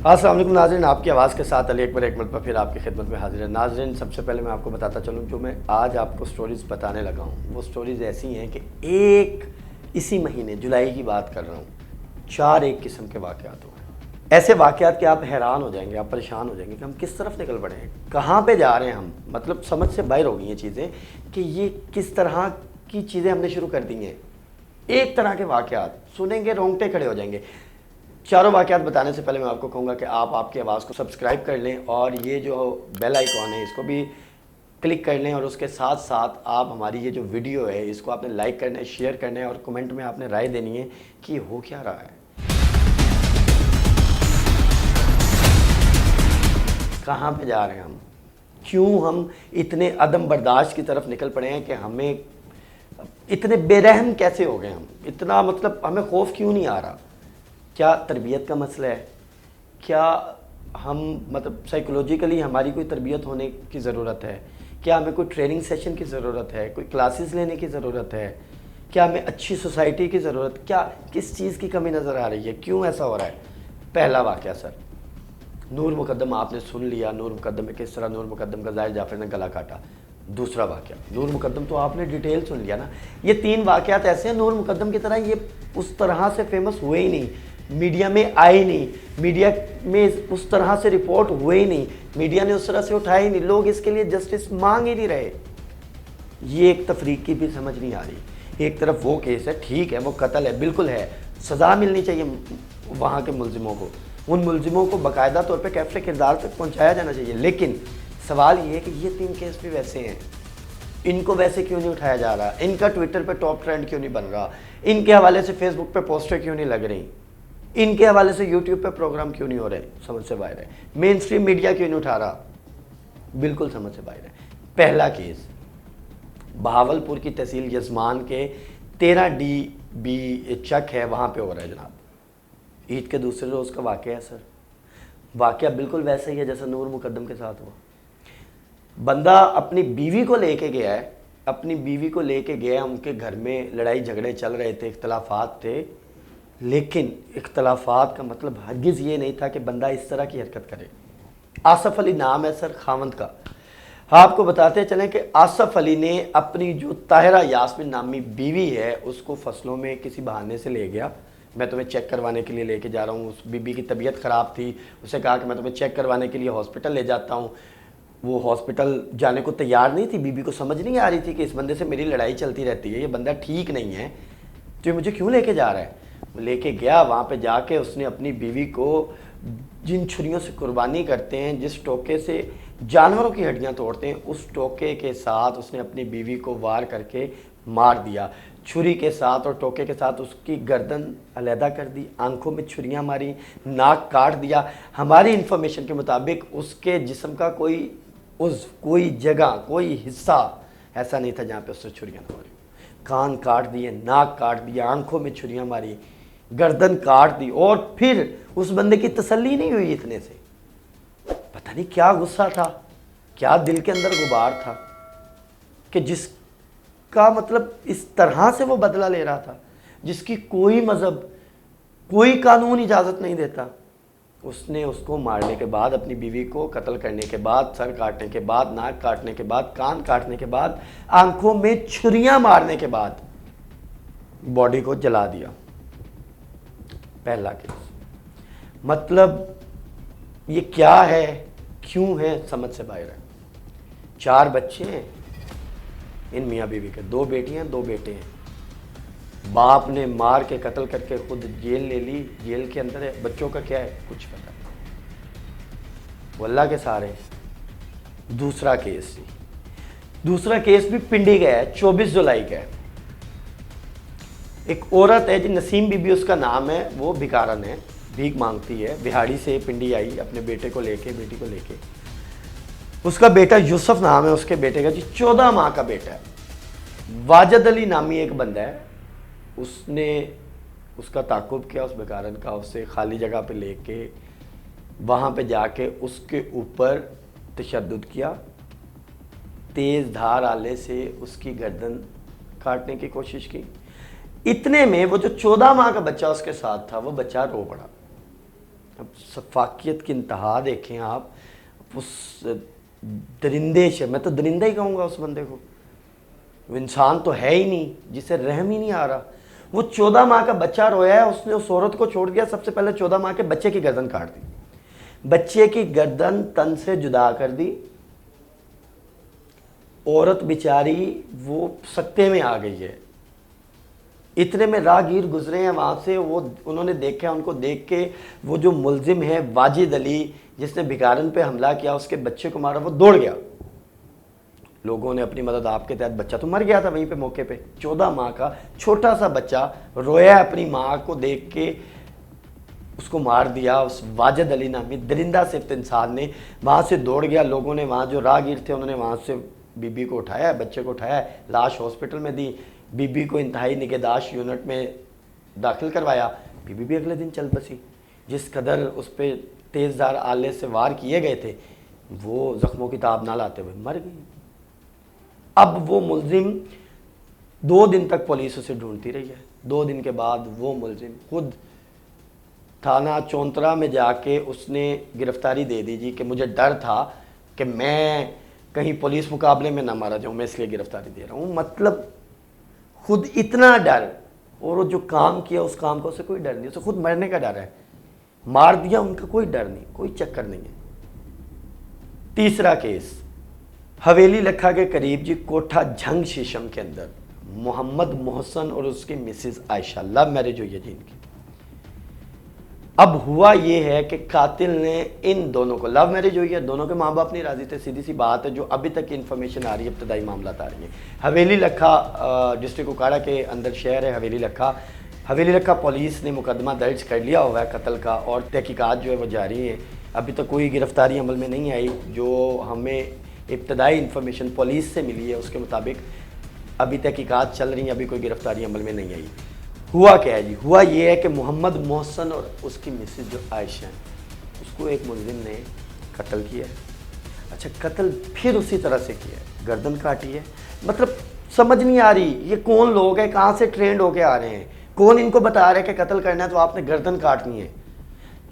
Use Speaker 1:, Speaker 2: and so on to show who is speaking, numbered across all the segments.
Speaker 1: السلام علیکم ناظرین، آپ کی آواز کے ساتھ علی اکبر ایک مرتبہ پھر آپ کی خدمت میں حاضر ہے۔ ناظرین، سب سے پہلے میں آپ کو بتاتا چلوں، جو میں آج آپ کو سٹوریز بتانے لگا ہوں وہ سٹوریز ایسی ہیں کہ اسی مہینے جولائی کی بات کر رہا ہوں، 4 ایک قسم کے واقعات ہوئے ہیں۔ ایسے واقعات کہ آپ حیران ہو جائیں گے، آپ پریشان ہو جائیں گے کہ ہم کس طرف نکل پڑے ہیں، کہاں پہ جا رہے ہیں ہم، مطلب سمجھ سے باہر ہو گئی ہیں چیزیں کہ یہ کس طرح کی چیزیں ہم نے شروع کر دی ہیں۔ ایک طرح کے واقعات سنیں گے رونگٹے کھڑے ہو جائیں گے۔ چاروں واقعات بتانے سے پہلے میں آپ کو کہوں گا کہ آپ کی آواز کو سبسکرائب کر لیں اور یہ جو بیل آئیکن ہے اس کو بھی کلک کر لیں، اور اس کے ساتھ ساتھ آپ ہماری یہ جو ویڈیو ہے اس کو آپ نے لائک کرنا ہے، شیئر کرنا ہے، اور کمنٹ میں آپ نے رائے دینی ہے کہ یہ ہو کیا رہا ہے، کہاں پہ جا رہے ہیں ہم، کیوں ہم اتنے عدم برداشت کی طرف نکل پڑے ہیں کہ ہمیں اتنے بے رحم کیسے ہو گئے، ہم اتنا مطلب ہمیں خوف کیوں نہیں آ رہا۔ کیا تربیت کا مسئلہ ہے؟ کیا ہم مطلب سائیکولوجیکلی ہماری کوئی تربیت ہونے کی ضرورت ہے؟ کیا ہمیں کوئی ٹریننگ سیشن کی ضرورت ہے، کوئی کلاسز لینے کی ضرورت ہے؟ کیا ہمیں اچھی سوسائٹی کی ضرورت، کیا کس چیز کی کمی نظر آ رہی ہے، کیوں ایسا ہو رہا ہے؟ پہلا واقعہ سر، نور مقدم آپ نے سن لیا، نور مقدم میں کس طرح نور مقدم کا ظاہر جعفر نے گلا کاٹا۔ دوسرا واقعہ، نور مقدم تو آپ نے ڈیٹیل سن لیا نا۔ یہ 3 واقعات ایسے ہیں، نور مقدم کی طرح یہ اس طرح سے فیمس ہوئے ہی نہیں، میڈیا میں آئے نہیں، میڈیا میں اس طرح سے رپورٹ ہوئے ہی نہیں، میڈیا نے اس طرح سے اٹھائے ہی نہیں، لوگ اس کے لیے جسٹس مانگ ہی نہیں رہے۔ یہ ایک تفریق کی بھی سمجھ نہیں آ رہی۔ ایک طرف وہ کیس ہے، ٹھیک ہے وہ قتل ہے، بالکل ہے، سزا ملنی چاہیے وہاں کے ملزموں کو، ان ملزموں کو باقاعدہ طور پہ کیفر کردار تک پہنچایا جانا چاہیے، لیکن سوال یہ ہے کہ یہ 3 کیس بھی ویسے ہیں، ان کو ویسے کیوں نہیں اٹھایا جا رہا، ان کا ٹویٹر پہ ٹاپ ٹرینڈ کیوں نہیں بن رہا، ان کے حوالے سے فیس بک پہ پوسٹر کیوں نہیں لگ رہی، ان کے حوالے سے یوٹیوب پہ پروگرام کیوں نہیں ہو رہے، سمجھ سے باہر ہے۔ مین سٹریم میڈیا کیوں نہیں اٹھا رہا، بالکل سمجھ سے باہر ہے۔ پہلا کیس بہاولپور کی تحصیل یزمان کے 13 DB چک ہے، وہاں پہ ہو رہا ہے جناب۔ عید کے دوسرے روز کا واقعہ ہے سر، واقعہ بالکل ویسا ہی ہے جیسا نور مقدم کے ساتھ ہوا۔ بندہ اپنی بیوی کو لے کے گیا ہے، اپنی بیوی کو لے کے گیا، ان کے گھر میں لڑائی جھگڑے چل رہے تھے، اختلافات تھے، لیکن اختلافات کا مطلب ہرگز یہ نہیں تھا کہ بندہ اس طرح کی حرکت کرے۔ آصف علی نام ہے سر خاوند کا۔ آپ کو بتاتے چلیں کہ آصف علی نے اپنی جو طاہرہ یاسمین نامی بیوی ہے اس کو فصلوں میں کسی بہانے سے لے گیا، میں تمہیں چیک کروانے کے لیے لے کے جا رہا ہوں۔ اس بیوی کی طبیعت خراب تھی، اسے کہا کہ میں تمہیں چیک کروانے کے لیے ہاسپٹل لے جاتا ہوں۔ وہ ہاسپٹل جانے کو تیار نہیں تھی، بیوی کو سمجھ نہیں آ رہی تھی کہ اس بندے سے میری لڑائی چلتی رہتی ہے، یہ بندہ ٹھیک نہیں ہے، تو یہ مجھے کیوں لے کے جا رہا ہے۔ لے کے گیا، وہاں پہ جا کے اس نے اپنی بیوی کو جن چھریوں سے قربانی کرتے ہیں، جس ٹوکے سے جانوروں کی ہڈیاں توڑتے ہیں، اس ٹوکے کے ساتھ اس نے اپنی بیوی کو وار کر کے مار دیا، چھری کے ساتھ اور ٹوکے کے ساتھ اس کی گردن علیحدہ کر دی، آنکھوں میں چھریاں ماری، ناک کاٹ دیا۔ ہماری انفارمیشن کے مطابق اس کے جسم کا کوئی جگہ، کوئی حصہ ایسا نہیں تھا جہاں پہ اس نے چھریاں نہ ماری۔ کان کاٹ دیے، ناک کاٹ دیا، آنکھوں میں چھریاں ماری، گردن کاٹ دی، اور پھر اس بندے کی تسلی نہیں ہوئی اتنے سے۔ پتہ نہیں کیا غصہ تھا، کیا دل کے اندر غبار تھا کہ جس کا مطلب اس طرح سے وہ بدلہ لے رہا تھا، جس کی کوئی مذہب، کوئی قانون اجازت نہیں دیتا۔ اس نے اس کو مارنے کے بعد، اپنی بیوی کو قتل کرنے کے بعد، سر کاٹنے کے بعد، ناک کاٹنے کے بعد، کان کاٹنے کے بعد، آنکھوں میں چھریاں مارنے کے بعد باڈی کو جلا دیا۔ پہلا کیس، مطلب یہ کیا ہے، کیوں ہے، سمجھ سے باہر ہے۔ 4 بچے ہیں ان میاں بیوی کے، 2 بیٹیاں 2 بیٹے ہیں۔ باپ نے مار کے قتل کر کے خود جیل لے لی، جیل کے اندر ہے، بچوں کا کیا ہے کچھ پتہ نہیں، وہ اللہ کے سہارے۔ دوسرا کیس بھی پنڈی کا ہے، 24 جولائی کا ہے۔ ایک عورت ہے جی، نسیم بی بی اس کا نام ہے، وہ بھکارن ہے، بھیک مانگتی ہے، بہاڑی سے پنڈی آئی اپنے بیٹے کو لے کے، بیٹی کو لے کے۔ اس کا بیٹا یوسف نام ہے اس کے بیٹے کا جی، 14 ماہ کا بیٹا ہے۔ واجد علی نامی ایک بندہ ہے، اس نے اس کا تعاقب کیا، اس بیکارن کا، اسے خالی جگہ پہ لے کے وہاں پہ جا کے اس کے اوپر تشدد کیا، تیز دھار آلے سے اس کی گردن کاٹنے کی کوشش کی۔ اتنے میں وہ جو 14 ماہ کا بچہ اس کے ساتھ تھا، وہ بچہ رو پڑا، اب سفاکیت کی انتہا دیکھیں آپ، اس درندے سے، میں تو درندہ ہی کہوں گا اس بندے کو، وہ انسان تو ہے ہی نہیں، جسے رحم ہی نہیں آ رہا۔ وہ 14 ماہ کا بچہ رویا ہے، اس نے اس عورت کو چھوڑ دیا، سب سے پہلے 14 ماہ کے بچے کی گردن کاٹ دی، بچے کی گردن تن سے جدا کر دی، عورت بیچاری وہ سکتے میں آ گئی ہے۔ اتنے میں راہگیر گزرے ہیں وہاں سے، وہ انہوں نے دیکھا، ان کو دیکھ کے وہ جو ملزم ہے واجد علی جس نے بھکارن پہ حملہ کیا، اس کے بچے کو مارا، وہ دوڑ گیا، لوگوں نے اپنی مدد آپ کے تحت، بچہ تو مر گیا تھا وہیں پہ موقع پہ، 14 ماہ کا چھوٹا سا بچہ رویا اپنی ماں کو دیکھ کے، اس کو مار دیا اس واجد علی نامی درندہ صفت انسان نے، وہاں سے دوڑ گیا، لوگوں نے وہاں جو راہگیر تھے انہوں نے وہاں سے بی بی کو اٹھایا، بچے کو اٹھایا، لاش ہاسپٹل میں دی، بی بی کو انتہائی نگہداشت یونٹ میں داخل کروایا، بی بی بھی اگلے دن چل بسی، جس قدر اس پہ تیز دھار آلے سے وار کیے گئے تھے وہ زخموں کی تاب نہ لاتے ہوئے مر گئی۔ اب وہ ملزم 2 دن تک پولیس اسے ڈھونڈتی رہی ہے، 2 دن کے بعد وہ ملزم خود تھانہ چونترا میں جا کے اس نے گرفتاری دے دی جی، کہ مجھے ڈر تھا کہ میں کہیں پولیس مقابلے میں نہ مارا جاؤں، میں اس لیے گرفتاری دے رہا ہوں۔ مطلب خود اتنا ڈر، اور وہ جو کام کیا اس کام کا اسے کوئی ڈر نہیں، اسے خود مرنے کا ڈر ہے، مار دیا، ان کا کوئی ڈر نہیں، کوئی چکر نہیں ہے۔ تیسرا کیس حویلی لکھا کے قریب جی، کوٹھا جھنگ شیشم کے اندر محمد محسن اور اس کی مسز عائشہ، لو میرج ہوئی ہے جی ان کی۔ اب ہوا یہ ہے کہ قاتل نے ان دونوں کو، لو میرج ہوئی ہے، دونوں کے ماں باپ نہیں راضی تھے، سیدھی سی بات ہے، جو ابھی تک انفارمیشن آ رہی ہے، ابتدائی معاملات آ رہی ہیں۔ حویلی لکھا ڈسٹرکٹ اوکاڑا کے اندر شہر ہے حویلی لکھا، حویلی لکھا پولیس نے مقدمہ درج کر لیا ہوا ہے قتل کا، اور تحقیقات جو ہے وہ جاری ہیں، ابھی تک کوئی گرفتاری عمل میں نہیں آئی، جو ہمیں ابتدائی انفارمیشن پولیس سے ملی ہے اس کے مطابق ابھی تحقیقات چل رہی ہیں، ابھی کوئی گرفتاری عمل میں نہیں آئی۔ ہوا کیا ہے جی؟ ہوا یہ ہے کہ محمد محسن اور اس کی مسز جو عائشہ ہیں، اس کو ایک ملزم نے قتل کیا ہے۔ اچھا، قتل پھر اسی طرح سے کیا ہے، گردن کاٹی ہے۔ مطلب سمجھ نہیں آ رہی یہ کون لوگ ہیں، کہاں سے ٹرینڈ ہو کے آ رہے ہیں، کون ان کو بتا رہا ہے کہ قتل کرنا ہے تو آپ نے گردن کاٹنی ہے۔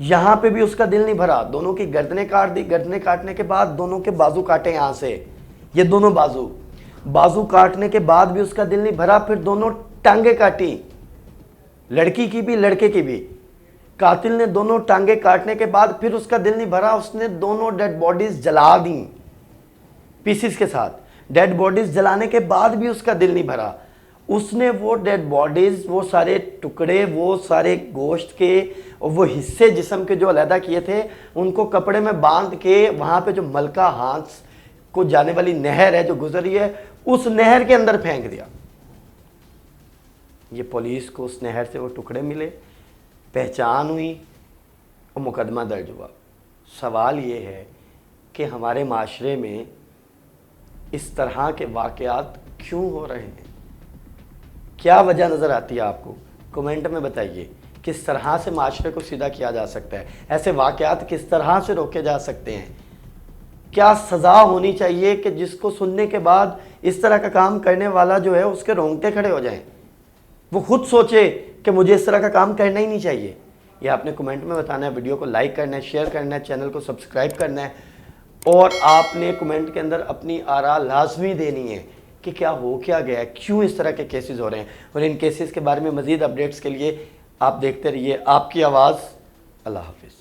Speaker 1: یہاں پہ بھی اس کا دل نہیں بھرا، دونوں کی گردنیں کاٹ دی، گردنیں کاٹنے کے بعد دونوں کے بازو کاٹے یہاں سے، یہ دونوں بازو کاٹنے کے بعد بھی اس کا دل نہیں بھرا، پھر دونوں ٹانگیں کاٹی، لڑکی کی بھی لڑکے کی بھی۔ قاتل نے دونوں ٹانگیں کاٹنے کے بعد پھر اس کا دل نہیں بھرا، اس نے دونوں ڈیڈ باڈیز جلا دیں پیسز کے ساتھ۔ ڈیڈ باڈیز جلانے کے بعد بھی اس کا دل نہیں بھرا، اس نے وہ ڈیڈ باڈیز، وہ سارے ٹکڑے، وہ سارے گوشت کے اور وہ حصے جسم کے جو علیحدہ کیے تھے، ان کو کپڑے میں باندھ کے وہاں پہ جو ملکہ ہانس کو جانے والی نہر ہے جو گزری ہے، اس نہر کے اندر پھینک دیا۔ یہ پولیس کو اس نہر سے وہ ٹکڑے ملے، پہچان ہوئی اور مقدمہ درج ہوا۔ سوال یہ ہے کہ ہمارے معاشرے میں اس طرح کے واقعات کیوں ہو رہے ہیں؟ کیا وجہ نظر آتی ہے آپ کو؟ کومنٹ میں بتائیے، کس طرح سے معاشرے کو سیدھا کیا جا سکتا ہے؟ ایسے واقعات کس طرح سے روکے جا سکتے ہیں؟ کیا سزا ہونی چاہیے کہ جس کو سننے کے بعد اس طرح کا کام کرنے والا جو ہے اس کے رونگٹے کھڑے ہو جائیں، وہ خود سوچے کہ مجھے اس طرح کا کام کرنا ہی نہیں چاہیے؟ یہ آپ نے کومنٹ میں بتانا ہے، ویڈیو کو لائک کرنا ہے، شیئر کرنا ہے، چینل کو سبسکرائب کرنا ہے، اور آپ نے کومنٹ کے اندر اپنی آراء لازمی دینی ہے کہ کیا ہو کیا گیا ہے، کیوں اس طرح کے کیسز ہو رہے ہیں، اور ان کیسز کے بارے میں مزید اپڈیٹس کے لیے آپ دیکھتے رہیے آپ کی آواز۔ اللہ حافظ۔